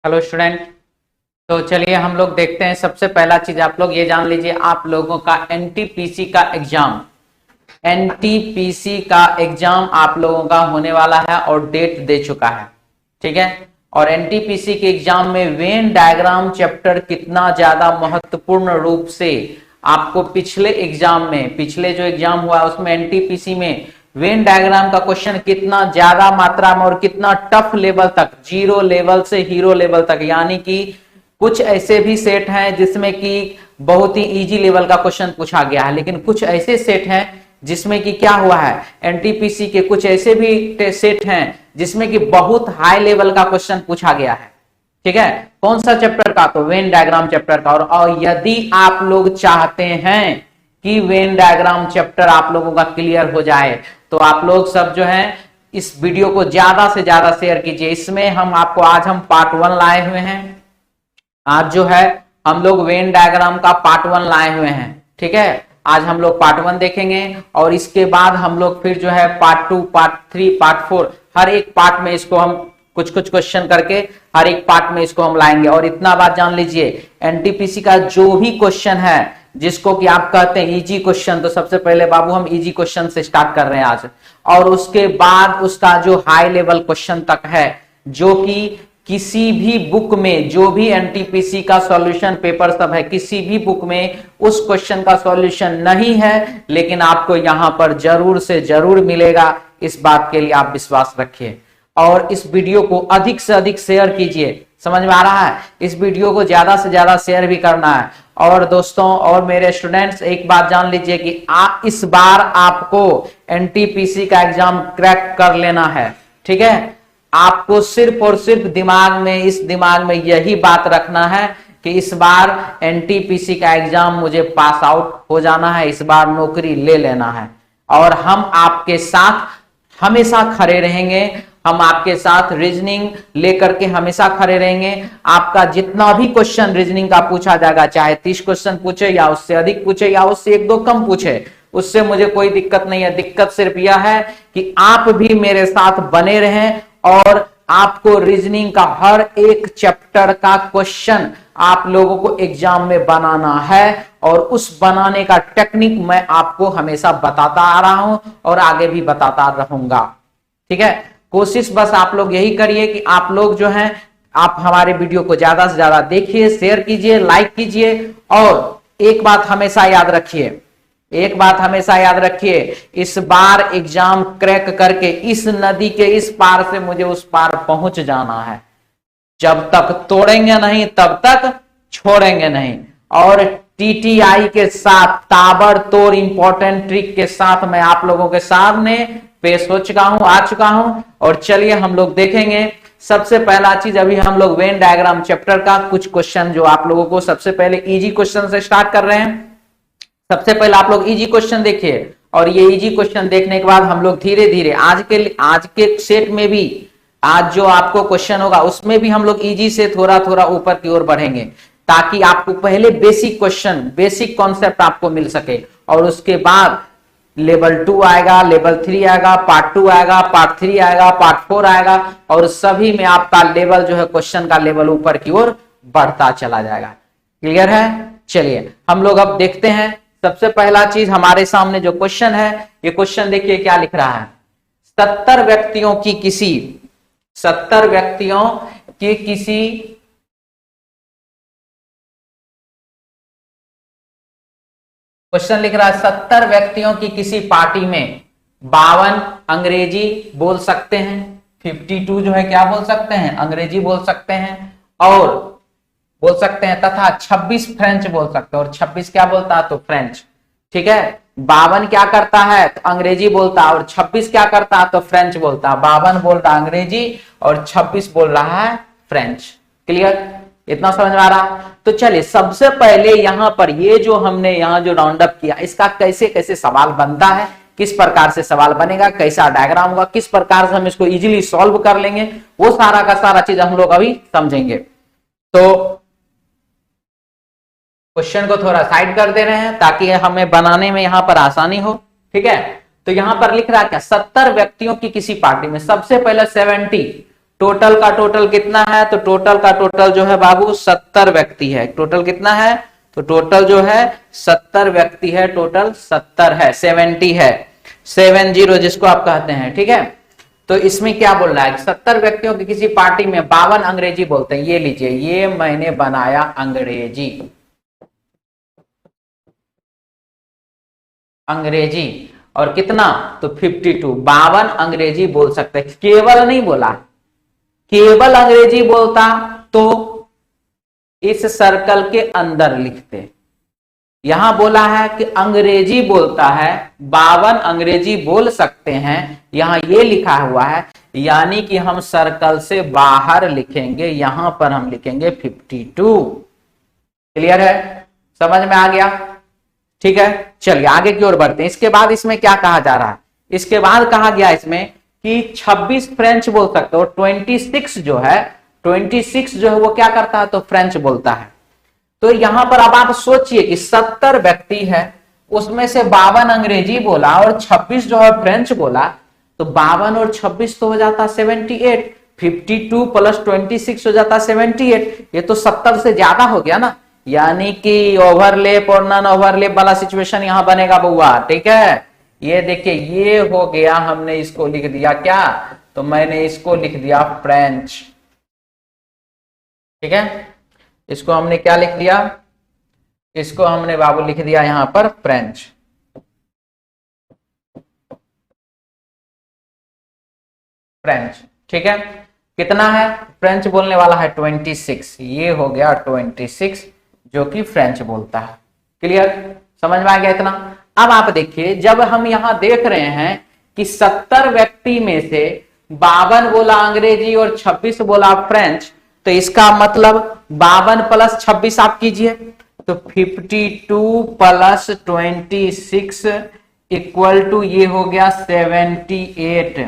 Hello student. तो चलिए हम लोग देखते हैं। सबसे पहला चीज आप लोग ये जान लीजिए, आप लोगों का एनटीपीसी का एग्जाम आप लोगों का होने वाला है और डेट दे चुका है। ठीक है। और एनटीपीसी के एग्जाम में वेन डायग्राम चैप्टर कितना ज्यादा महत्वपूर्ण रूप से आपको पिछले जो एग्जाम हुआ उसमें एनटीपीसी में वेन डायग्राम का क्वेश्चन कितना ज्यादा मात्रा में और कितना टफ लेवल तक, जीरो लेवल से हीरो लेवल तक, यानी कि कुछ ऐसे भी सेट हैं जिसमें कि बहुत ही इजी लेवल का क्वेश्चन पूछा गया है, लेकिन कुछ ऐसे सेट हैं जिसमें कि क्या हुआ है, एनटीपीसी के कुछ ऐसे भी सेट हैं जिसमें कि बहुत हाई लेवल का क्वेश्चन पूछा गया है। ठीक है। कौन सा चैप्टर का? तो वेन डायग्राम चैप्टर का। और यदि आप लोग चाहते हैं कि वेन डायग्राम चैप्टर आप लोगों का क्लियर हो जाए तो आप लोग सब जो है इस वीडियो को ज्यादा से ज्यादा शेयर कीजिए। इसमें आज हम पार्ट 1 लाए हुए हैं। आज जो है हम लोग वेन डायग्राम का पार्ट 1 लाए हुए हैं। ठीक है। आज हम लोग पार्ट 1 देखेंगे और इसके बाद हम लोग फिर जो है पार्ट 2, पार्ट 3, पार्ट 4, हर एक पार्ट में इसको हम कुछ क्वेश्चन करके हर एक पार्ट में इसको हम लाएंगे। और इतना बात जान लीजिए, एनटीपीसी का जो भी क्वेश्चन है जिसको कि आप कहते हैं इजी क्वेश्चन, तो सबसे पहले बाबू हम इजी क्वेश्चन से स्टार्ट कर रहे हैं आज। और उसके बाद उसका जो हाई लेवल क्वेश्चन तक है, जो कि किसी भी बुक में, जो भी एनटीपीसी का सॉल्यूशन पेपर सब है, किसी भी बुक में उस क्वेश्चन का सॉल्यूशन नहीं है, लेकिन आपको यहां पर जरूर से जरूर मिलेगा। इस बात के लिए आप विश्वास रखिए और इस वीडियो को अधिक से अधिक शेयर कीजिए। समझ में आ रहा है? इस वीडियो को ज्यादा से ज्यादा शेयर भी करना है। और दोस्तों और मेरे स्टूडेंट्स, एक बात जान लीजिए कि इस बार आपको एनटीपीसी का एग्जाम क्रैक कर लेना है। ठीक है। आपको सिर्फ और सिर्फ इस दिमाग में यही बात रखना है कि इस बार एनटीपीसी का एग्जाम मुझे पास आउट हो जाना है, इस बार नौकरी ले लेना है। और हम आपके साथ हमेशा खड़े रहेंगे, हम आपके साथ रीजनिंग लेकर के हमेशा खड़े रहेंगे। आपका जितना भी क्वेश्चन रीजनिंग का पूछा जाएगा, चाहे 30 क्वेश्चन पूछे या उससे अधिक पूछे या उससे 1-2 कम पूछे, उससे मुझे कोई दिक्कत नहीं है। दिक्कत सिर्फ यह है कि आप भी मेरे साथ बने रहें और आपको रीजनिंग का हर एक चैप्टर का क्वेश्चन आप लोगों को एग्जाम में बनाना है। और उस बनाने का टेक्निक मैं आपको हमेशा बताता आ रहा हूं और आगे भी बताता रहूंगा। ठीक है। कोशिश बस आप लोग यही करिए कि आप लोग जो हैं आप हमारे वीडियो को ज्यादा से ज्यादा देखिए, शेयर कीजिए, लाइक कीजिए। और एक बात हमेशा याद रखिए, इस बार एग्जाम क्रैक करके इस नदी के इस पार से मुझे उस पार पहुंच जाना है। जब तक तोड़ेंगे नहीं तब तक छोड़ेंगे नहीं। और टीटीआई के साथ ताबड़तोड़ इंपॉर्टेंट ट्रिक के साथ मैं आप लोगों के सामने पेश आ चुका हूं। और चलिए हम लोग देखेंगे। सबसे पहला चीज, अभी हम लोग वेन डायग्राम चैप्टर का कुछ क्वेश्चन जो आप लोगों को सबसे पहले इजी क्वेश्चन से स्टार्ट कर रहे हैं। सबसे पहले आप लोग इजी क्वेश्चन देखिए और ये इजी क्वेश्चन देखने के बाद हम लोग धीरे धीरे आज के सेट में भी, आज जो आपको क्वेश्चन होगा उसमें भी हम लोग इजी से थोड़ा थोड़ा ऊपर की ओर बढ़ेंगे, ताकि आपको पहले बेसिक क्वेश्चन, बेसिक कॉन्सेप्ट आपको मिल सके। और उसके बाद लेवल 2 आएगा, लेवल 3 आएगा, पार्ट 2 आएगा, पार्ट 3 आएगा, पार्ट 4 आएगा, और सभी में आपका लेवल जो है, क्वेश्चन का लेवल ऊपर की ओर बढ़ता चला जाएगा। क्लियर है? चलिए हम लोग अब देखते हैं। सबसे पहला चीज हमारे सामने जो क्वेश्चन है, ये क्वेश्चन देखिए क्या लिख रहा है। 70 व्यक्तियों की किसी क्वेश्चन लिख रहा है, 70 व्यक्तियों की किसी पार्टी में 52 अंग्रेजी बोल सकते हैं, 52 जो है क्या बोल सकते हैं, अंग्रेजी बोल सकते हैं और बोल सकते हैं, तथा 26 फ्रेंच बोल सकते हैं। और 26 क्या बोलता है? तो फ्रेंच। ठीक है। 52 क्या करता है? तो अंग्रेजी बोलता है। और 26 क्या करता है? तो फ्रेंच बोलता है। 52 बोल रहा है अंग्रेजी और 26 बोल रहा है फ्रेंच। क्लियर? इतना समझ में आ रहा? तो चलिए सबसे पहले यहां पर ये जो हमने यहां जो राउंड अप किया, इसका कैसे कैसे सवाल बनता है, किस प्रकार से सवाल बनेगा, कैसा डायग्राम होगा, किस प्रकार से हम इसको इजीली सॉल्व कर लेंगे, वो सारा का सारा चीज हम लोग अभी समझेंगे। तो क्वेश्चन को थोड़ा साइड कर दे रहे हैं ताकि हमें बनाने में यहां पर आसानी हो। ठीक है। तो यहां पर लिख रहा है क्या, 70 व्यक्तियों की किसी पार्टी में। सबसे पहले 70 टोटल का टोटल कितना है, तो टोटल का टोटल जो है बाबू 70 व्यक्ति है। टोटल कितना है, तो टोटल जो है 70 व्यक्ति है, टोटल 70 है, 70 है, 70 जिसको आप कहते हैं, ठीक है। तो इसमें क्या बोल रहा है, 70 व्यक्तियों की किसी पार्टी में 52 अंग्रेजी बोलते हैं। ये लीजिए, ये मैंने बनाया अंग्रेजी, अंग्रेजी, और कितना, तो 52, 52 अंग्रेजी बोल सकते हैं। केवल नहीं बोला, केवल अंग्रेजी बोलता तो इस सर्कल के अंदर लिखते। यहां बोला है कि अंग्रेजी बोलता है, 52 अंग्रेजी बोल सकते हैं, यहां ये लिखा हुआ है, यानी कि हम सर्कल से बाहर लिखेंगे, यहां पर हम लिखेंगे 52। क्लियर है, समझ में आ गया, ठीक है। चलिए आगे की ओर बढ़ते हैं। इसके बाद इसमें क्या कहा जा रहा है, इसके बाद कहा गया इसमें कि 26 फ्रेंच बोल सकते हो, 26 जो है, 26 जो है वो क्या करता है, तो फ्रेंच बोलता है। तो यहां पर अब आप सोचिए कि 70 व्यक्ति है, उसमें से 52 अंग्रेजी बोला और 26 जो है फ्रेंच बोला, तो 52 और 26 तो हो जाता 78, 52 प्लस 26 हो जाता 78। ये तो 70 से ज्यादा हो गया ना, यानी कि ओवरलैप और नॉन ओवरलैप वाला सिचुएशन यहां बनेगा बउआ, ठीक है। ये देखिए, ये हो गया, हमने इसको लिख दिया क्या, तो मैंने इसको लिख दिया फ्रेंच, ठीक है। इसको हमने क्या लिख दिया, इसको हमने बाबू लिख दिया यहां पर फ्रेंच, फ्रेंच, ठीक है। कितना है, फ्रेंच बोलने वाला है 26, ये हो गया 26 जो कि फ्रेंच बोलता है। क्लियर, समझ में आ गया इतना। अब आप देखिए, जब हम यहां देख रहे हैं कि 70 व्यक्ति में से 52 बोला अंग्रेजी और 26 बोला फ्रेंच, तो इसका मतलब 52 प्लस 26 आप कीजिए, तो 52 प्लस 26 इक्वल टू ये हो गया 78,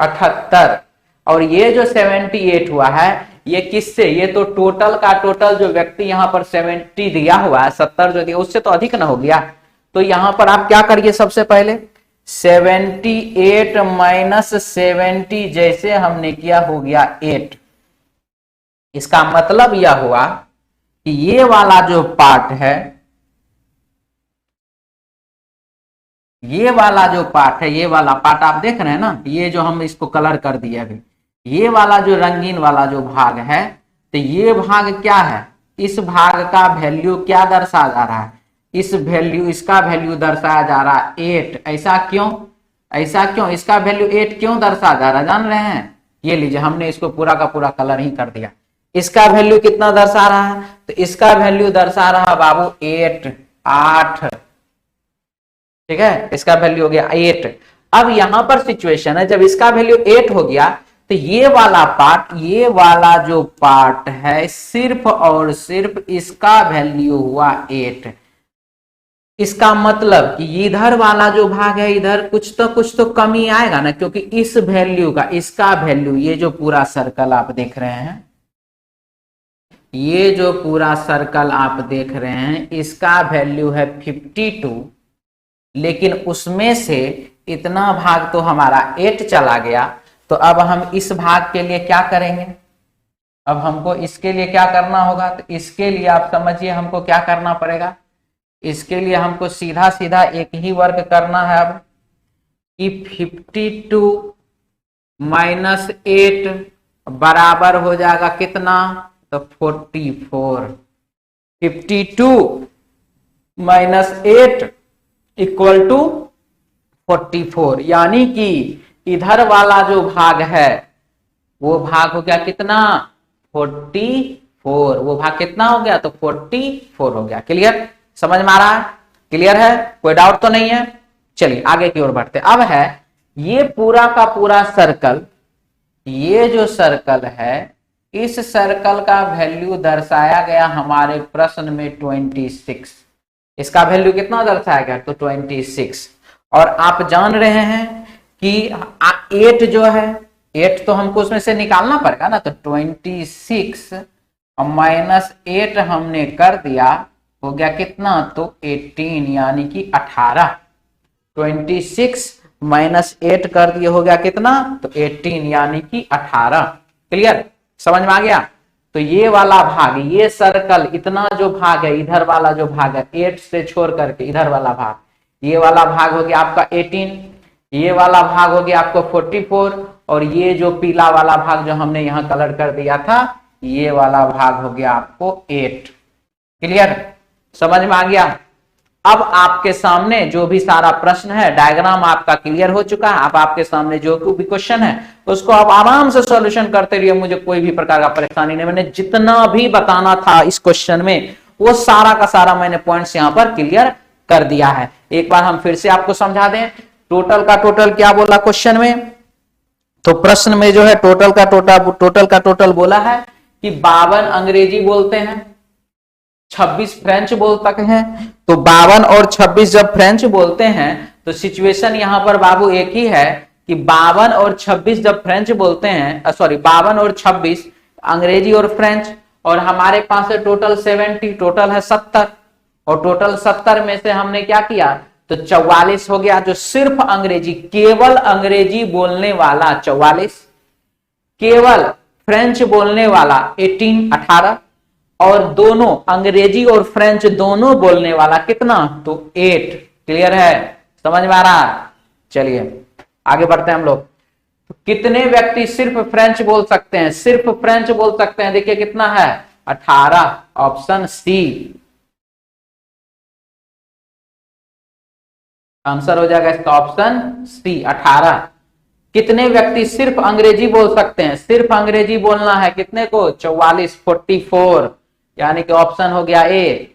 78। और ये जो 78 हुआ है, ये किससे, ये तो टोटल का टोटल जो व्यक्ति यहां पर 70 दिया हुआ है, 70 जो दिया उससे तो अधिक ना हो गया। तो यहां पर आप क्या करिए, सबसे पहले 78 माइनस 70 जैसे हमने किया हो गया 8। इसका मतलब यह हुआ कि ये वाला जो पार्ट है, ये वाला जो पार्ट है, ये वाला पार्ट आप देख रहे हैं ना, ये जो हम इसको कलर कर दिए अभी, ये वाला जो रंगीन वाला जो भाग है, तो ये भाग क्या है, इस भाग का वैल्यू क्या दर्शा जा रहा है, इस वैल्यू, इसका वैल्यू दर्शाया जा रहा है 8। ऐसा क्यों, ऐसा क्यों, इसका वैल्यू 8 क्यों दर्शा जा रहा है, जान रहे हैं। ये लीजिए, हमने इसको पूरा का पूरा कलर ही कर दिया। इसका वैल्यू कितना दर्शा रहा है, तो इसका वैल्यू दर्शा रहा बाबू 8, ठीक है। इसका वैल्यू हो गया 8। अब यहां पर सिचुएशन है, जब इसका वैल्यू 8 हो गया, तो ये वाला पार्ट, ये वाला जो पार्ट है, सिर्फ और सिर्फ इसका वैल्यू हुआ 8। इसका मतलब कि इधर वाला जो भाग है, इधर कुछ तो कमी आएगा ना, क्योंकि इस वैल्यू का, इसका वैल्यू, ये जो पूरा सर्कल आप देख रहे हैं, ये जो पूरा सर्कल आप देख रहे हैं, इसका वैल्यू है 52, लेकिन उसमें से इतना भाग तो हमारा 8 चला गया। तो अब हम इस भाग के लिए क्या करेंगे, अब हमको इसके लिए क्या करना होगा, तो इसके लिए आप समझिए हमको क्या करना पड़ेगा, इसके लिए हमको सीधा सीधा एक ही वर्क करना है अब, कि 52 माइनस 8 बराबर हो जाएगा कितना, तो 44। 52 माइनस 8 इक्वल टू 44, यानी कि इधर वाला जो भाग है, वो भाग हो गया कितना, 44। वो भाग कितना हो गया, तो 44 हो गया। क्लियर, समझ में आ रहा है, क्लियर है, कोई डाउट तो नहीं है। चलिए आगे की ओर बढ़ते। अब है ये पूरा का पूरा सर्कल, ये जो सर्कल है, इस सर्कल का वैल्यू दर्शाया गया हमारे प्रश्न में 26। इसका वैल्यू कितना दर्शाया गया, तो 26। और आप जान रहे हैं कि 8 जो है, 8 तो हमको उसमें से निकालना पड़ेगा ना, तो 26 और माइनस 8 हमने कर दिया, हो गया कितना, तो 18, यानी कि 18। 26 माइनस 8 कर दिए, हो गया कितना, तो 18, यानी कि 18। क्लियर, समझ में आ गया। तो ये वाला भाग, ये सर्कल, इतना जो भाग है, इधर वाला जो भाग है 8 से छोड़ करके इधर वाला भाग, ये वाला भाग हो गया आपका 18, ये वाला भाग हो गया आपको 44, और ये जो पीला वाला भाग जो हमने यहां कलर कर दिया था, ये वाला भाग हो गया आपको 8। क्लियर, समझ में आ गया। अब आपके सामने जो भी सारा प्रश्न है, डायग्राम आपका क्लियर हो चुका है। अब आपके सामने जो भी क्वेश्चन है उसको आप आराम से सॉल्यूशन करते रहिए, मुझे कोई भी प्रकार का परेशानी नहीं। मैंने जितना भी बताना था इस क्वेश्चन में वो सारा का सारा मैंने पॉइंट्स यहां पर क्लियर कर दिया है। एक बार हम फिर से आपको समझा दें, टोटल का टोटल क्या बोला क्वेश्चन में, तो प्रश्न में जो है टोटल का टोटल बोला है कि 52 अंग्रेजी बोलते हैं, 26 फ्रेंच बोलते हैं। तो 52 और 26 जब फ्रेंच बोलते हैं तो सिचुएशन यहां पर बाबू एक ही है कि 52 और 26 जब फ्रेंच बोलते हैं, सॉरी 52 और 26 अंग्रेजी और फ्रेंच, और हमारे पास है टोटल 70, टोटल है 70, और टोटल 70 में से हमने क्या किया, तो 44 हो गया जो सिर्फ अंग्रेजी, केवल अंग्रेजी बोलने वाला 44, केवल फ्रेंच बोलने वाला 18, और दोनों अंग्रेजी और फ्रेंच दोनों बोलने वाला कितना, तो 8। क्लियर है, समझ में आ रहा है। चलिए आगे बढ़ते हैं हम लोग। तो कितने व्यक्ति सिर्फ फ्रेंच बोल सकते हैं, सिर्फ फ्रेंच बोल सकते हैं, देखिए कितना है, 18, ऑप्शन सी आंसर हो जाएगा इसका, ऑप्शन सी 18। कितने व्यक्ति सिर्फ अंग्रेजी बोल सकते हैं, सिर्फ अंग्रेजी बोलना है कितने को, 44, 44, यानी कि ऑप्शन हो गया ए।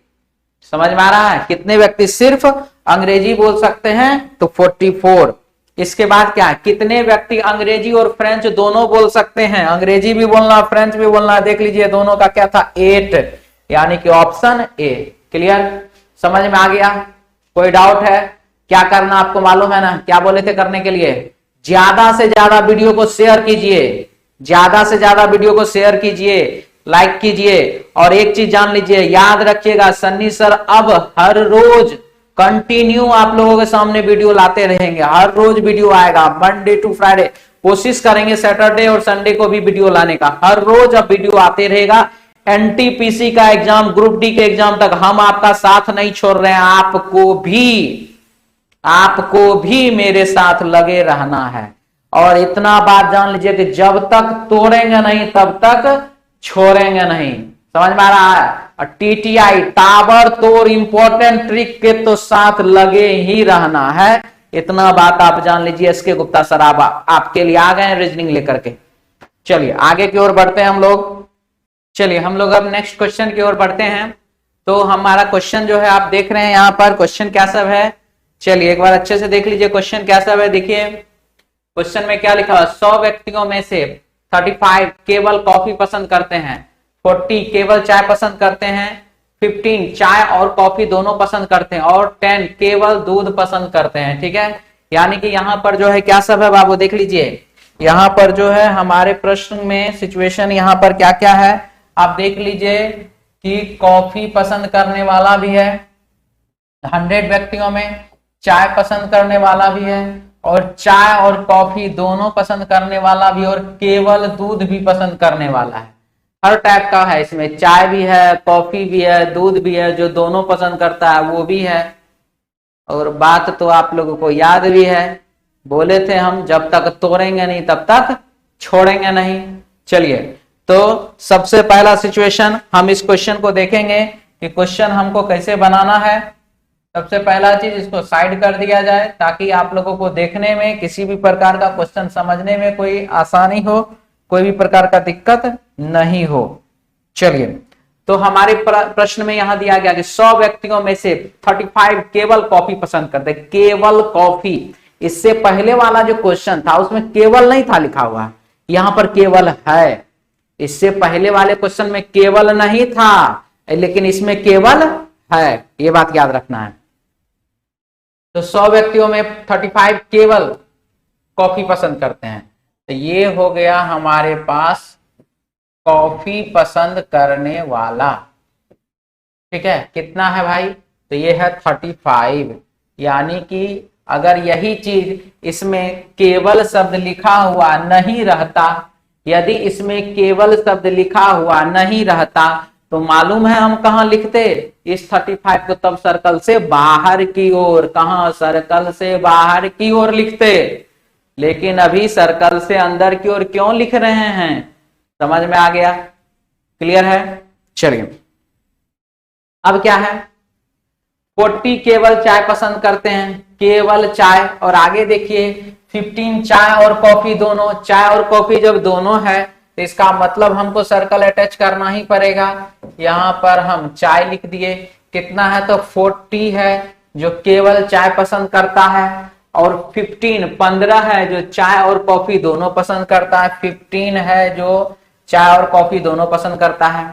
समझ में आ रहा है, कितने व्यक्ति सिर्फ अंग्रेजी बोल सकते हैं, तो 44। इसके बाद क्या, कितने व्यक्ति अंग्रेजी और फ्रेंच दोनों बोल सकते हैं, अंग्रेजी भी बोलना फ्रेंच भी बोलना, देख लीजिए दोनों का क्या था, 8, यानी कि ऑप्शन ए। क्लियर, समझ में आ गया, कोई डाउट है, क्या करना आपको मालूम है ना, क्या बोले थे करने के लिए, ज्यादा से ज्यादा वीडियो को शेयर कीजिए, ज्यादा से ज्यादा वीडियो को शेयर कीजिए, लाइक कीजिए, और एक चीज जान लीजिए, याद रखिएगा, सन्नी सर अब हर रोज कंटिन्यू आप लोगों के सामने वीडियो लाते रहेंगे, हर रोज वीडियो आएगा, मंडे टू फ्राइडे, कोशिश करेंगे सैटरडे और संडे को भी वीडियो लाने का, हर रोज अब वीडियो आते रहेगा। एनटीपीसी का एग्जाम, ग्रुप डी के एग्जाम तक हम आपका साथ नहीं छोड़ रहे हैं, आपको भी मेरे साथ लगे रहना है। और इतना बात जान लीजिए कि जब तक तोड़ेंगे नहीं तब तक छोड़ेंगे नहीं, समझ में आ रहा है। और टीटीआई टावर तोड़ इंपॉर्टेंट ट्रिक के तो साथ लगे ही रहना है, इतना बात आप जान लीजिए। एसके गुप्ता सर आपके लिए आ गए रीजनिंग लेकर के। चलिए आगे की ओर बढ़ते हैं हम लोग। चलिए हम लोग अब नेक्स्ट क्वेश्चन की ओर बढ़ते हैं। तो हमारा क्वेश्चन जो है आप देख रहे हैं यहाँ पर, क्वेश्चन क्या सब है, चलिए एक बार अच्छे से देख लीजिए क्वेश्चन क्या सब है। देखिए क्वेश्चन में क्या लिखा है, 100 व्यक्तियों में से 35 केवल कॉफी पसंद करते हैं, 40 केवल चाय पसंद करते हैं, 15 चाय और कॉफी दोनों पसंद करते हैं, और 10 केवल दूध पसंद करते हैं। ठीक है, यानी कि यहाँ पर जो है क्या सब है बाबू, देख लीजिए यहाँ पर जो है हमारे प्रश्न में सिचुएशन यहाँ पर क्या क्या है, आप देख लीजिए कि कॉफी पसंद करने वाला भी है 100 व्यक्तियों में, चाय पसंद करने वाला भी है, और चाय और कॉफी दोनों पसंद करने वाला भी, और केवल दूध भी पसंद करने वाला है। हर टाइप का है इसमें, चाय भी है, कॉफी भी है, दूध भी है, जो दोनों पसंद करता है वो भी है। और बात तो आप लोगों को याद भी है, बोले थे हम जब तक तोड़ेंगे नहीं तब तक छोड़ेंगे नहीं। चलिए तो सबसे पहला सिचुएशन हम इस क्वेश्चन को देखेंगे कि क्वेश्चन हमको कैसे बनाना है। सबसे पहला चीज इसको साइड कर दिया जाए ताकि आप लोगों को देखने में किसी भी प्रकार का क्वेश्चन समझने में कोई आसानी हो, कोई भी प्रकार का दिक्कत नहीं हो। चलिए तो हमारे प्रश्न में यहां दिया गया कि 100 व्यक्तियों में से 35 केवल कॉफी पसंद करते, केवल कॉफी। इससे पहले वाला जो क्वेश्चन था उसमें केवल नहीं था लिखा हुआ, यहां पर केवल है। इससे पहले वाले क्वेश्चन में केवल नहीं था लेकिन इसमें केवल है, ये बात याद रखना है। तो 100 व्यक्तियों में 35 केवल कॉफी पसंद करते हैं, तो ये हो गया हमारे पास कॉफी पसंद करने वाला। ठीक है, कितना है भाई, तो ये है 35, यानी कि अगर यही चीज इसमें केवल शब्द लिखा हुआ नहीं रहता यदि इसमें केवल शब्द लिखा हुआ नहीं रहता तो मालूम है हम कहाँ लिखते, इस 35 को तब सर्कल से बाहर की ओर, कहाँ सर्कल से बाहर की ओर लिखते, लेकिन अभी सर्कल से अंदर की ओर क्यों लिख रहे हैं। समझ में आ गया, क्लियर है। चलिए अब क्या है, 40 केवल चाय पसंद करते हैं, केवल चाय, और आगे देखिए 15 चाय और कॉफी दोनों, चाय और कॉफी जब दोनों है तो इसका मतलब हमको सर्कल अटैच करना ही पड़ेगा। यहां पर हम चाय लिख दिए, कितना है तो 40 है जो केवल चाय पसंद करता है, और 15 है जो चाय और कॉफी दोनों पसंद करता है, 15 है जो चाय और कॉफी दोनों पसंद करता है।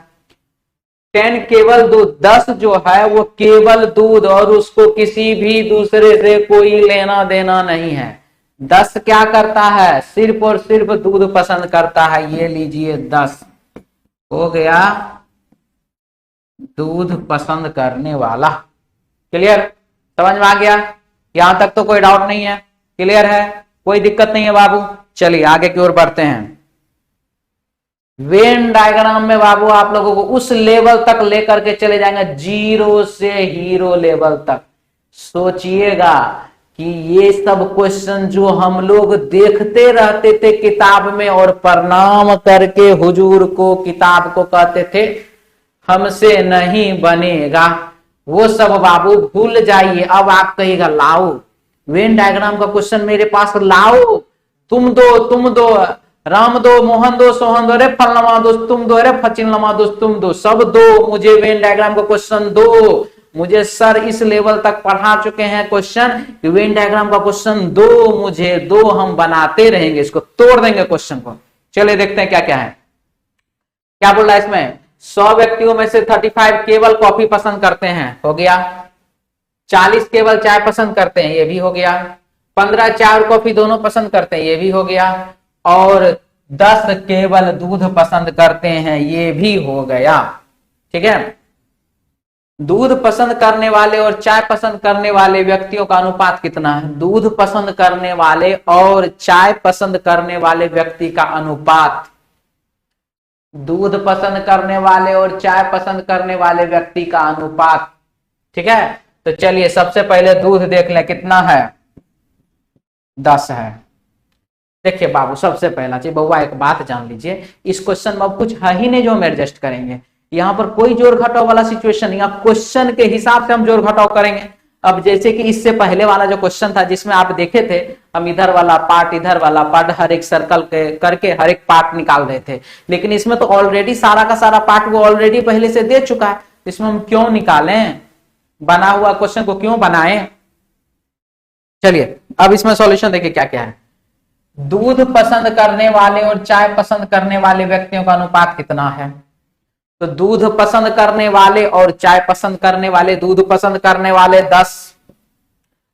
10 केवल दूध, 10 जो है वो केवल दूध और उसको किसी भी दूसरे से कोई लेना देना नहीं है। 10 क्या करता है, सिर्फ और सिर्फ दूध पसंद करता है। ये लीजिए 10 हो गया दूध पसंद करने वाला। क्लियर, समझ में आ गया, यहां तक तो कोई डाउट नहीं है, क्लियर है, कोई दिक्कत नहीं है बाबू। चलिए आगे की ओर बढ़ते हैं। वेन डायग्राम में बाबू आप लोगों को उस लेवल तक लेकर के चले जाएंगे, 0 से हीरो लेवल तक। सोचिएगा कि ये सब क्वेश्चन जो हम लोग देखते रहते थे किताब में और प्रणाम करके हुजूर को किताब को कहते थे हमसे नहीं बनेगा, वो सब बाबू भूल जाइए। अब आप कहिएगा लाओ वेन डायग्राम का क्वेश्चन मेरे पास लाओ, तुम दो राम दो, मोहन दो, सोहन दो, रे फलनमा दो, तुम दो, रे फचिनलमा दो, तुम दो, सब दो, मुझे वेन डायग्राम का क्वेश्चन दो। मुझे सर इस लेवल तक पढ़ा चुके हैं क्वेश्चन, वेन डायग्राम का क्वेश्चन दो, मुझे दो, हम बनाते रहेंगे, इसको तोड़ देंगे क्वेश्चन को। चलिए देखते हैं क्या क्या है, क्या बोल रहा है इसमें। 100 व्यक्तियों में से 35 केवल कॉफी पसंद करते हैं, हो गया। 40 केवल चाय पसंद करते हैं, ये भी हो गया। 15 चाय और कॉफी दोनों पसंद करते हैं, ये भी हो गया। और 10 केवल दूध पसंद करते हैं, ये भी हो गया। ठीक है, दूध पसंद करने वाले और चाय पसंद करने वाले व्यक्तियों का अनुपात कितना है, दूध पसंद करने वाले और चाय पसंद करने वाले व्यक्ति का अनुपात, दूध पसंद करने वाले और चाय पसंद करने वाले व्यक्ति का अनुपात। ठीक है, तो चलिए सबसे पहले दूध देख लें कितना है, 10 है। देखिए बाबू सबसे पहला चीज, बउआ एक बात जान लीजिए, इस क्वेश्चन में अब कुछ है ही नहीं जो हम एडजस्ट करेंगे, यहाँ पर कोई जोड़ घटाव वाला सिचुएशन नहीं, अब क्वेश्चन के हिसाब से हम जोड़ घटाव करेंगे। अब जैसे कि इससे पहले वाला जो क्वेश्चन था जिसमें आप देखे थे हम इधर वाला पार्ट हर एक सर्कल के करके हर एक पार्ट निकाल रहे थे, लेकिन इसमें तो ऑलरेडी सारा का सारा पार्ट वो ऑलरेडी पहले से दे चुका है, इसमें हम क्यों निकालें, बना हुआ क्वेश्चन को क्यों बनाएं। चलिए अब इसमें सॉल्यूशन देखिए क्या क्या है। दूध पसंद करने वाले और चाय पसंद करने वाले व्यक्तियों का अनुपात कितना है, तो दूध पसंद करने वाले और चाय पसंद करने वाले, दूध पसंद करने वाले 10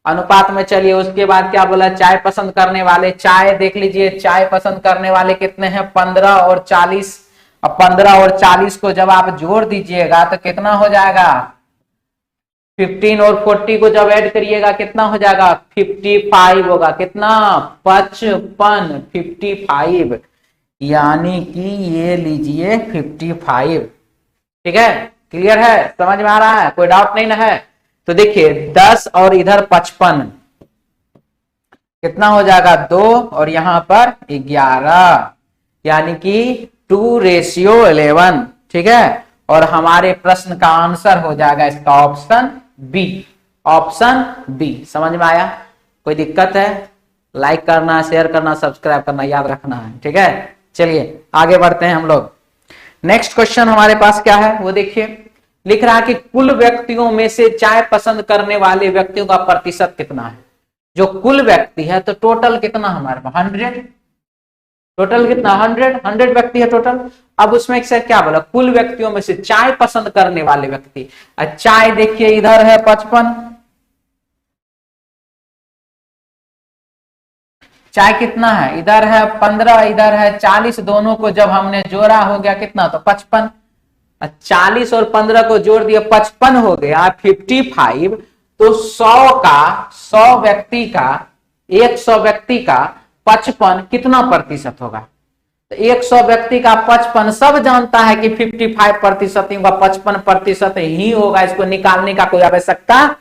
अनुपात में। चलिए उसके बाद क्या बोला, चाय पसंद करने वाले, चाय देख लीजिए, चाय पसंद करने वाले कितने हैं, 15 और 40। अब 15 और 40 को जब आप जोड़ दीजिएगा तो कितना हो जाएगा, 15 और 40 को जब ऐड करिएगा कितना हो जाएगा, 55 होगा। कितना, 55, 55, यानी कि ये लीजिए 55। ठीक है, क्लियर है, समझ में आ रहा है, कोई डाउट नहीं ना है। तो देखिए 10 और इधर 55 कितना हो जाएगा, 2 और यहां पर 11, यानी कि 2:11। ठीक है, और हमारे प्रश्न का आंसर हो जाएगा इसका ऑप्शन बी, ऑप्शन बी। समझ में आया, कोई दिक्कत है, लाइक करना, शेयर करना, सब्सक्राइब करना याद रखना है। ठीक है, चलिए आगे बढ़ते हैं हम लोग। नेक्स्ट क्वेश्चन हमारे पास क्या है वो देखिए, लिख रहा है कि कुल व्यक्तियों में से चाय पसंद करने वाले व्यक्तियों का प्रतिशत कितना है। जो कुल व्यक्ति है तो टोटल कितना हमारे पास, 100, टोटल कितना, 100 व्यक्ति है टोटल। अब उसमें से क्या बोला, कुल व्यक्तियों में से चाय पसंद करने वाले व्यक्ति, चाय देखिए इधर है 55, चाय कितना है, इधर है 15, इधर है 40, दोनों को जब हमने जोड़ा हो गया कितना, तो 55। 40 और 15 को जोड़ दिया 55 हो गया 55। तो 100 व्यक्ति का 100 व्यक्ति का 55 कितना प्रतिशत होगा, तो 100 व्यक्ति का 55, सब जानता है कि 55% होगा, 55% ही होगा, इसको निकालने का कोई आवश्यकता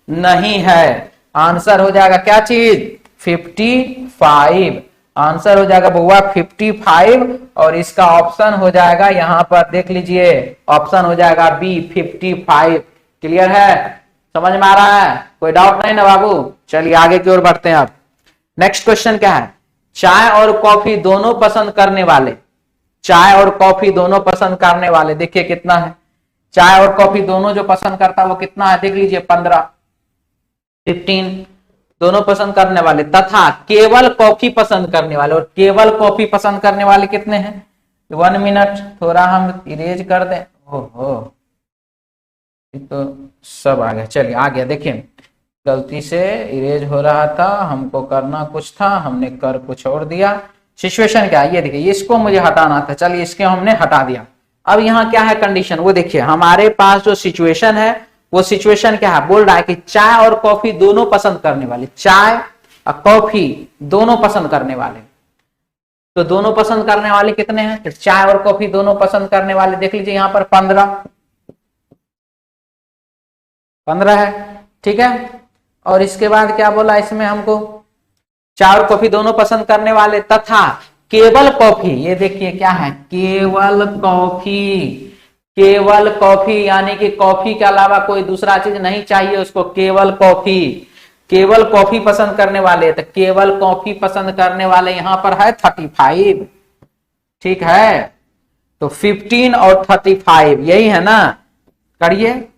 नहीं है। आंसर हो जाएगा क्या चीज? 55। आंसर हो जाएगा बउआ 55 और इसका ऑप्शन हो जाएगा यहां पर देख लीजिए, ऑप्शन हो जाएगा बी 55। क्लियर है? समझ में आ रहा है? कोई डाउट नहीं ना बाबू? चलिए आगे की ओर बढ़ते हैं। अब नेक्स्ट क्वेश्चन क्या है? चाय और कॉफी दोनों पसंद करने वाले, चाय और कॉफी दोनों पसंद करने वाले देखिए कितना है। चाय और कॉफी दोनों जो पसंद करता है वो कितना है देख लीजिए, 15 दोनों पसंद करने वाले, तथा केवल कॉफी पसंद करने वाले, और केवल कॉफी पसंद करने वाले कितने हैं? 1 मिनट, थोड़ा हम इरेज कर दें। ओहो, तो सब आ गया। चलिए आ गया, देखिए गलती से इरेज हो रहा था, हमको करना कुछ था, हमने कर कुछ और दिया। सिचुएशन क्या है ये देखिए, इसको मुझे हटाना था, चलिए इसके हमने हटा दिया। अब यहाँ क्या है कंडीशन, वो देखिए हमारे पास जो सिचुएशन है वो सिचुएशन क्या है, बोल रहा है कि चाय और कॉफी दोनों पसंद करने वाले, चाय और कॉफी दोनों पसंद करने वाले। तो दोनों पसंद करने वाले कितने हैं? तो चाय और कॉफी दोनों पसंद करने वाले देख लीजिए यहाँ पर 15 है, ठीक है। और इसके बाद क्या बोला इसमें हमको, चाय और कॉफी दोनों पसंद करने वाले तथा केवल कॉफी, ये देखिए क्या है, केवल कॉफी। केवल कॉफी यानी कि कॉफी के अलावा कोई दूसरा चीज नहीं चाहिए उसको, केवल कॉफी। केवल कॉफी पसंद करने वाले, तो केवल कॉफी पसंद करने वाले यहां पर है 35, ठीक है। तो 15 और 35 यही है ना, करिए।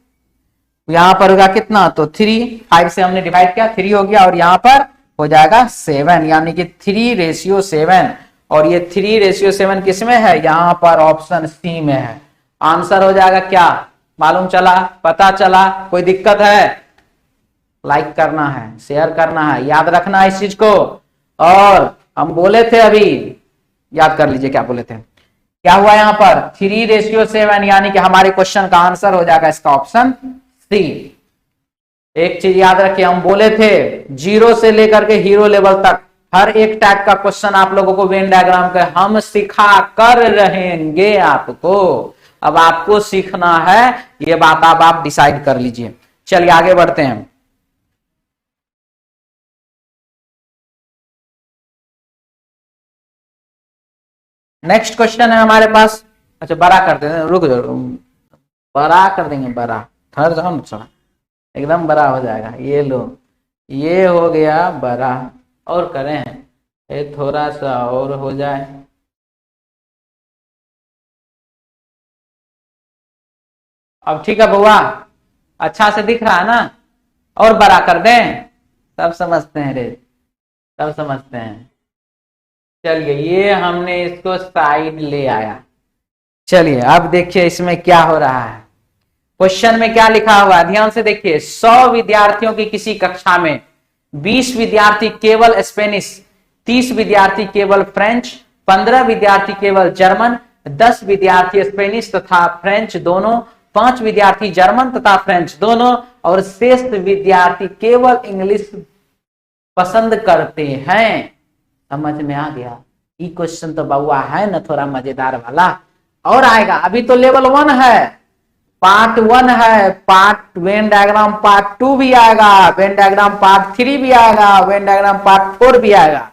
यहां पर होगा कितना, तो 3, 5 से हमने डिवाइड किया, 3 हो गया, और यहां पर हो जाएगा 7, यानी कि 3:7। और ये 3:7 किसमें है? यहां पर ऑप्शन सी में है। आंसर हो जाएगा क्या, मालूम चला, पता चला? कोई दिक्कत है? लाइक करना है, शेयर करना है, याद रखना है इस चीज को। और हम बोले थे अभी, याद कर लीजिए क्या बोले थे, क्या हुआ यहां पर 3:7, यानी कि हमारे क्वेश्चन का आंसर हो जाएगा इसका ऑप्शन सी। एक चीज याद रखिए, हम बोले थे 0 से लेकर के हीरो लेवल तक हर एक टाइप का क्वेश्चन आप लोगों को वेन डायग्राम का हम सिखा कर रहेंगे आपको। अब आपको सीखना है, ये बात अब आप डिसाइड कर लीजिए। चलिए आगे बढ़ते हैं। नेक्स्ट क्वेश्चन है हमारे पास, अच्छा बड़ा कर देंगे, रुक जाओ, बड़ा कर देंगे, बड़ा ठहर जाओ ना, एकदम बड़ा हो जाएगा। ये लो, ये हो गया बड़ा, और करें ये थोड़ा सा और हो जाए, अब ठीक है बुआ, अच्छा से दिख रहा है ना? और बड़ा कर दें, सब समझते हैं रे, सब समझते हैं। चलिए ये हमने इसको साइड ले आया। चलिए अब देखिए इसमें क्या हो रहा है, क्वेश्चन में क्या लिखा हुआ है, ध्यान से देखिए। 100 विद्यार्थियों की किसी कक्षा में 20 विद्यार्थी केवल स्पेनिश, 30 विद्यार्थी केवल फ्रेंच, 15 विद्यार्थी केवल जर्मन, 10 विद्यार्थी स्पेनिश तथा फ्रेंच दोनों, 5 विद्यार्थी जर्मन तथा फ्रेंच दोनों, और शेष विद्यार्थी केवल इंग्लिश पसंद करते हैं। समझ में आ गया? ये क्वेश्चन तो बउआ है ना थोड़ा मजेदार वाला, और आएगा। अभी तो लेवल 1 है, पार्ट 1 है, पार्ट वेन डायग्राम पार्ट 2 भी आएगा, वेन डायग्राम पार्ट 3 भी आएगा, वेन डायग्राम पार्ट 4 भी आएगा।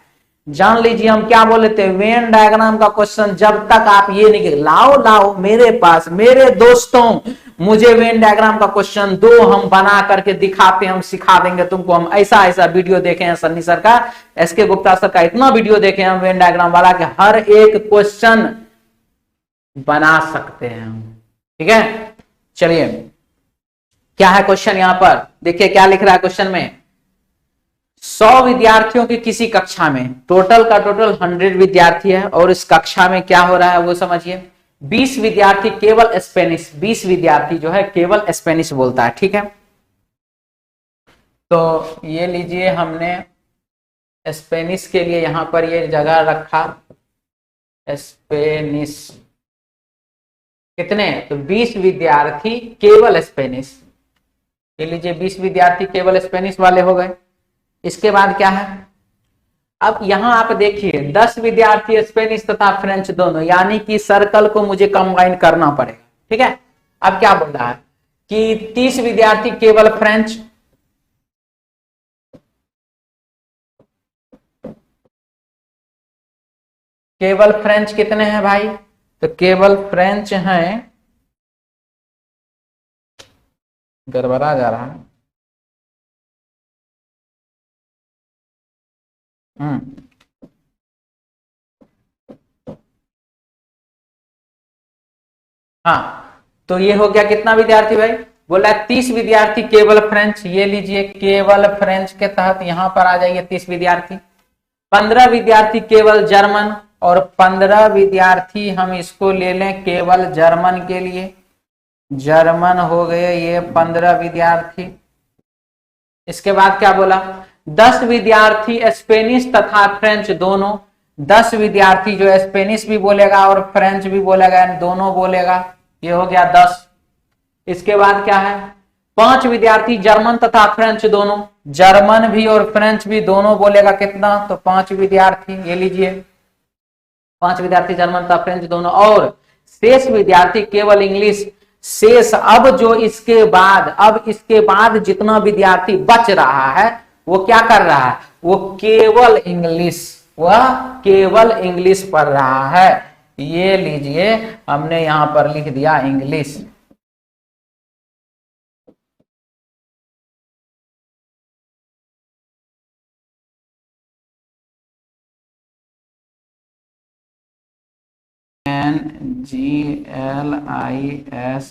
जान लीजिए हम क्या बोले थे, वेन डायग्राम का क्वेश्चन जब तक आप ये नहीं लाओ मेरे पास, मेरे दोस्तों मुझे वेन डायग्राम का क्वेश्चन दो, हम बना करके दिखाते हैं, हम सिखा देंगे तुमको। हम ऐसा ऐसा वीडियो देखे हैं सन्नी सर का, एसके गुप्ता सर का, इतना वीडियो देखे हैं हम वेन डायग्राम वाला कि हर एक क्वेश्चन बना सकते हैं हम, ठीक है। चलिए क्या है क्वेश्चन यहां पर, देखिए क्या लिख रहा है क्वेश्चन में। 100 विद्यार्थियों की किसी कक्षा में, टोटल का टोटल 100 विद्यार्थी है, और इस कक्षा में क्या हो रहा है वो समझिए। 20 विद्यार्थी केवल स्पेनिश, 20 विद्यार्थी जो है केवल स्पेनिश बोलता है, ठीक है। तो ये लीजिए हमने स्पेनिश के लिए यहां पर ये जगह रखा, स्पेनिश कितने, तो 20 विद्यार्थी केवल स्पेनिश, ये लीजिए 20 विद्यार्थी केवल स्पेनिश वाले हो गए। इसके बाद क्या है, अब यहां आप देखिए 10 विद्यार्थी स्पेनिश तथा फ्रेंच दोनों, यानी कि सर्कल को मुझे कंबाइन करना पड़ेगा। ठीक है, अब क्या बोल रहा है कि 30 विद्यार्थी केवल फ्रेंच, केवल फ्रेंच कितने हैं भाई? तो केवल फ्रेंच हैं, गड़बड़ा जा रहा है। हाँ, तो ये हो गया कितना विद्यार्थी भाई? बोला 30 विद्यार्थी केवल फ्रेंच, ये लीजिए केवल फ्रेंच के तहत यहां पर आ जाइए 30 विद्यार्थी। 15 विद्यार्थी केवल जर्मन, और 15 विद्यार्थी हम इसको ले लें केवल जर्मन के लिए, जर्मन हो गए ये 15 विद्यार्थी। इसके बाद क्या बोला? 10 विद्यार्थी स्पेनिश तथा फ्रेंच दोनों, 10 विद्यार्थी जो स्पेनिश भी बोलेगा और फ्रेंच भी बोलेगा, दोनों बोलेगा, ये हो गया 10। इसके बाद क्या है? 5 विद्यार्थी जर्मन तथा फ्रेंच दोनों, जर्मन भी और फ्रेंच भी दोनों बोलेगा, कितना? तो 5 विद्यार्थी, ये लीजिए 5 विद्यार्थी जर्मन तथा फ्रेंच दोनों, और शेष विद्यार्थी केवल इंग्लिश। शेष अब जो इसके बाद, अब इसके बाद जितना विद्यार्थी बच रहा है वो क्या कर रहा है? वो केवल इंग्लिश, वह केवल इंग्लिश पढ़ रहा है। ये लीजिए हमने यहां पर लिख दिया इंग्लिश। NGLIS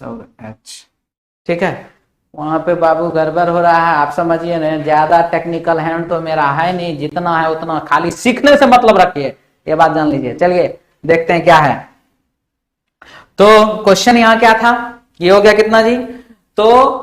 और H, ठीक है। वहां पे बाबू गड़बड़ हो रहा है, आप समझिए ना, ज्यादा टेक्निकल हैंड तो मेरा है नहीं, जितना है उतना खाली सीखने से मतलब रखिए, ये बात जान लीजिए। चलिए देखते हैं क्या है। तो क्वेश्चन यहाँ क्या था? ये हो गया कितना जी? तो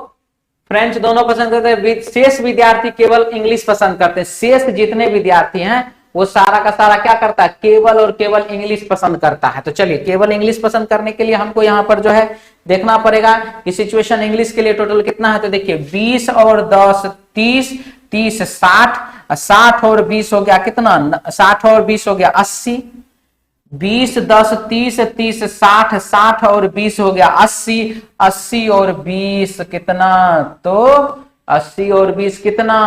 फ्रेंच दोनों पसंद करते हैं, शेष विद्यार्थी केवल इंग्लिश पसंद करते हैं। शेष जितने विद्यार्थी हैं वो सारा का सारा क्या करता है? केवल और केवल इंग्लिश पसंद करता है। तो चलिए केवल इंग्लिश पसंद करने के लिए हमको यहाँ पर जो है देखना पड़ेगा कि सिचुएशन इंग्लिश के लिए टोटल कितना है। तो देखिए 20 और 10 30, 30 60, 60 और 20 हो गया कितना? 60 और 20 हो गया 80, 20 10 30, 30 60, 60 और 20 हो गया 80, 80 और 20 कितना? तो 80 और 20 कितना?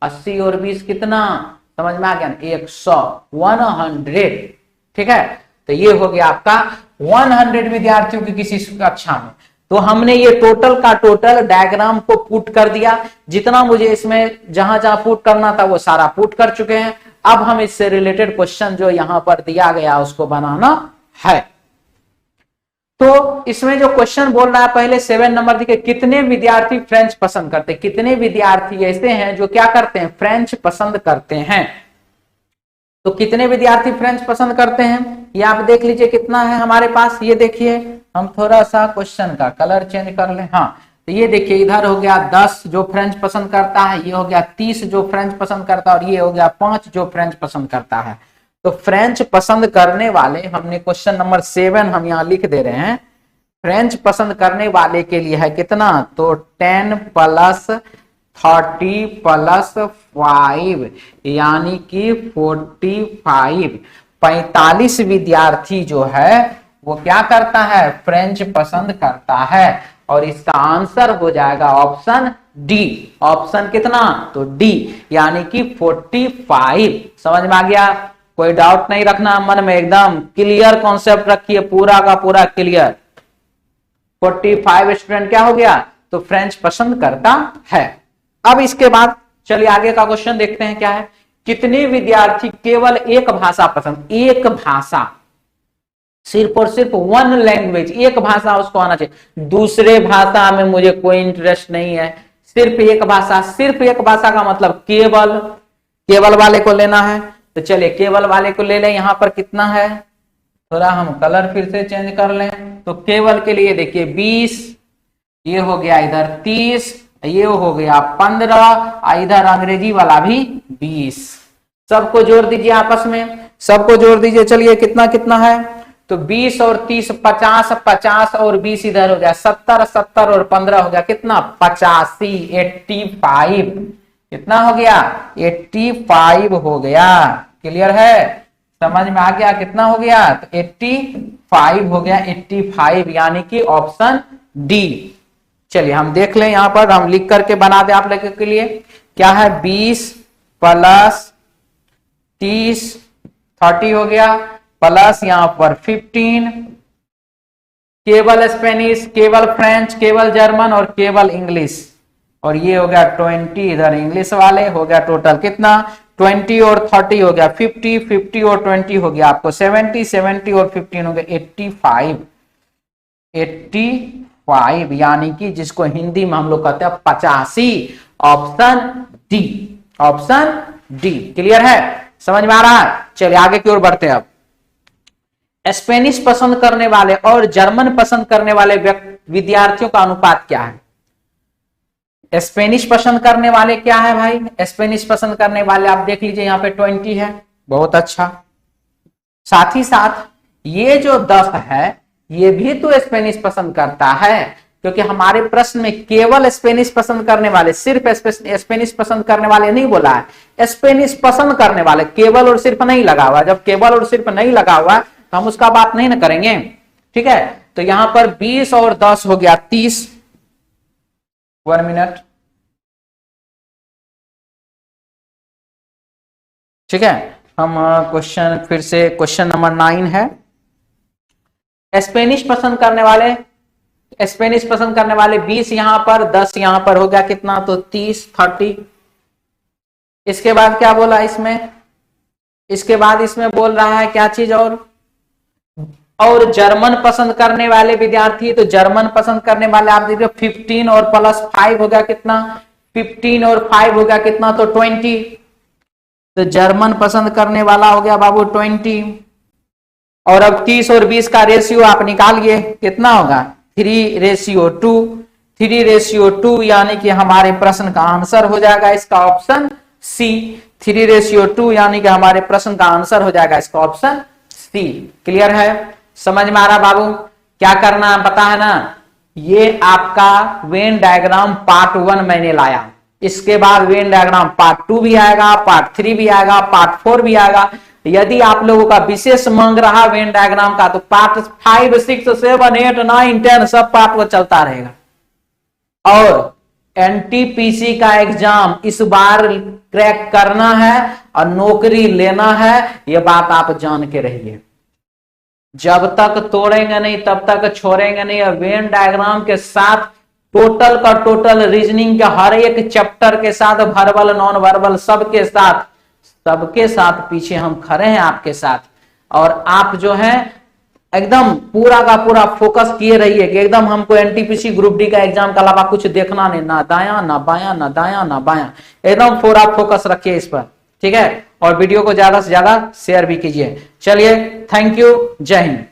80 और 20 कितना? समझ में आ गया? 100, 100, ठीक है। तो ये हो गया आपका 100 विद्यार्थियों की किसी कक्षा में। तो हमने ये टोटल का टोटल डायग्राम को पुट कर दिया, जितना मुझे इसमें जहां जहां पुट करना था वो सारा पुट कर चुके हैं। अब हम इससे रिलेटेड क्वेश्चन जो यहां पर दिया गया उसको बनाना है। तो इसमें जो क्वेश्चन बोल रहा है पहले 7 नंबर देखिए, कितने विद्यार्थी फ्रेंच पसंद करते हैं? कितने विद्यार्थी ऐसे हैं जो क्या करते हैं? फ्रेंच पसंद करते हैं। तो कितने विद्यार्थी फ्रेंच पसंद करते हैं ये आप देख लीजिए कितना है हमारे पास। ये देखिए हम थोड़ा सा क्वेश्चन का कलर चेंज कर लें। हाँ, तो ये देखिए इधर हो गया 10 जो फ्रेंच पसंद करता है, ये हो गया 30 जो फ्रेंच पसंद करता है, और ये हो गया 5 जो फ्रेंच पसंद करता है। तो फ्रेंच पसंद करने वाले, हमने क्वेश्चन नंबर 7 हम यहाँ लिख दे रहे हैं, फ्रेंच पसंद करने वाले के लिए है कितना? तो 10 + 30 + 5 यानी कि 45, 45 विद्यार्थी जो है वो क्या करता है? फ्रेंच पसंद करता है। और इसका आंसर हो जाएगा ऑप्शन डी। ऑप्शन कितना? तो डी, यानी कि 45। समझ में आ गया? कोई डाउट नहीं रखना मन में, एकदम क्लियर कॉन्सेप्ट रखिए, पूरा का पूरा क्लियर। 45 स्टूडेंट क्या हो गया? तो फ्रेंच पसंद करता है। अब इसके बाद चलिए आगे का क्वेश्चन देखते हैं क्या है। कितने विद्यार्थी केवल एक भाषा पसंद? एक भाषा, सिर्फ और सिर्फ वन लैंग्वेज, एक भाषा उसको आना चाहिए, दूसरे भाषा में मुझे कोई इंटरेस्ट नहीं है, सिर्फ एक भाषा। सिर्फ एक भाषा का मतलब केवल, केवल वाले को लेना है। तो चलिए केवल वाले को ले लें। यहां पर कितना है? थोड़ा हम कलर फिर से चेंज कर लें। तो केवल के लिए देखिए 20, ये हो गया इधर 30, ये हो गया 15, इधर अंग्रेजी वाला भी 20। सबको जोड़ दीजिए आपस में, सबको जोड़ दीजिए। चलिए कितना कितना है? तो 20 और 30 50, 50 और 20 इधर हो गया 70, 70 और 15 हो गया कितना? 85, 85। कितना हो गया? 85 हो गया। क्लियर है? समझ में आ गया कितना हो गया? तो 85 हो गया, 85 यानी कि ऑप्शन डी। चलिए हम देख लें, यहां पर हम लिख करके बना दें आप लोगों के लिए। क्या है? 20 प्लस 30 30 हो गया, प्लस यहां पर 15, केवल स्पेनिश, केवल फ्रेंच, केवल जर्मन और केवल इंग्लिश, और ये हो गया 20 इधर इंग्लिश वाले। हो गया टोटल कितना? 20 और 30 हो गया 50, 50 और 20 हो गया आपको 70, 70 और 15 हो गया 85, 85 यानी कि जिसको हिंदी में हम लोग कहते हैं 85। Option D, option D. Clear है? समझ में आ रहा है? चलिए आगे की ओर बढ़ते हैं। अब स्पेनिश पसंद करने वाले और जर्मन पसंद करने वाले विद्यार्थियों का अनुपात क्या है? स्पेनिश पसंद करने वाले क्या है भाई? स्पेनिश पसंद करने वाले आप देख लीजिए यहां पे 20 है, बहुत अच्छा। साथ ही साथ ये जो 10 है ये भी तो स्पेनिश पसंद करता है, क्योंकि हमारे प्रश्न में केवल स्पेनिश पसंद करने वाले, सिर्फ स्पेनिश पसंद करने वाले नहीं बोला है, स्पेनिश पसंद करने वाले, केवल और सिर्फ नहीं लगा हुआ। जब केवल और सिर्फ नहीं लगा हुआ तो हम उसका बात नहीं ना करेंगे। ठीक है, तो यहां पर 20 और 10 हो गया 30। 1 मिनट। ठीक है, हम क्वेश्चन फिर से, क्वेश्चन नंबर 9 है। स्पेनिश पसंद करने वाले, स्पेनिश पसंद करने वाले 20 यहां पर, 10 यहां पर हो गया कितना? तो 30, 30। इसके बाद क्या बोला इसमें? इसके बाद इसमें बोल रहा है क्या चीज? और जर्मन पसंद करने वाले विद्यार्थी, तो जर्मन पसंद करने वाले आप देखिए 15 और प्लस 5 हो गया कितना? 15 और 5 हो गया कितना? तो 20। तो जर्मन पसंद करने वाला हो गया बाबू 20। और अब 30 और 20 का रेशियो आप निकालिए, कितना होगा? 3:2। 3:2 यानी कि हमारे प्रश्न का आंसर हो जाएगा इसका ऑप्शन सी। 3:2 यानी कि हमारे प्रश्न का आंसर हो जाएगा इसका ऑप्शन सी। क्लियर है? समझ में आ रहा बाबू? क्या करना है पता है ना? ये आपका वेन डायग्राम पार्ट 1 मैंने लाया, इसके बाद वेन डायग्राम पार्ट 2 भी आएगा, पार्ट 3 भी आएगा, पार्ट 4 भी आएगा। यदि आप लोगों का विशेष मांग रहा वेन डायग्राम का, तो पार्ट 5, 6, 7, 8, 9, 10 सब पार्ट वो चलता रहेगा। और एनटीपीसी का एग्जाम इस बार क्रैक करना है और नौकरी लेना है, यह बात आप जान के रहिए। जब तक तोड़ेंगे नहीं तब तक छोड़ेंगे नहीं। वेन डायग्राम के साथ टोटल का टोटल रीजनिंग के हर एक चैप्टर के साथ, वर्बल नॉन वर्बल सबके साथ पीछे हम खड़े हैं आपके साथ। और आप जो है एकदम पूरा का पूरा फोकस किए रहिए कि एकदम हमको एनटीपीसी ग्रुप डी का एग्जाम के अलावा कुछ देखना नहीं, ना दाया ना बाया, ना दाया ना बाया, एकदम पूरा फोकस रखिए इस पर। ठीक है, और वीडियो को ज्यादा से ज्यादा शेयर भी कीजिए। चलिए, थैंक यू, जय हिंद।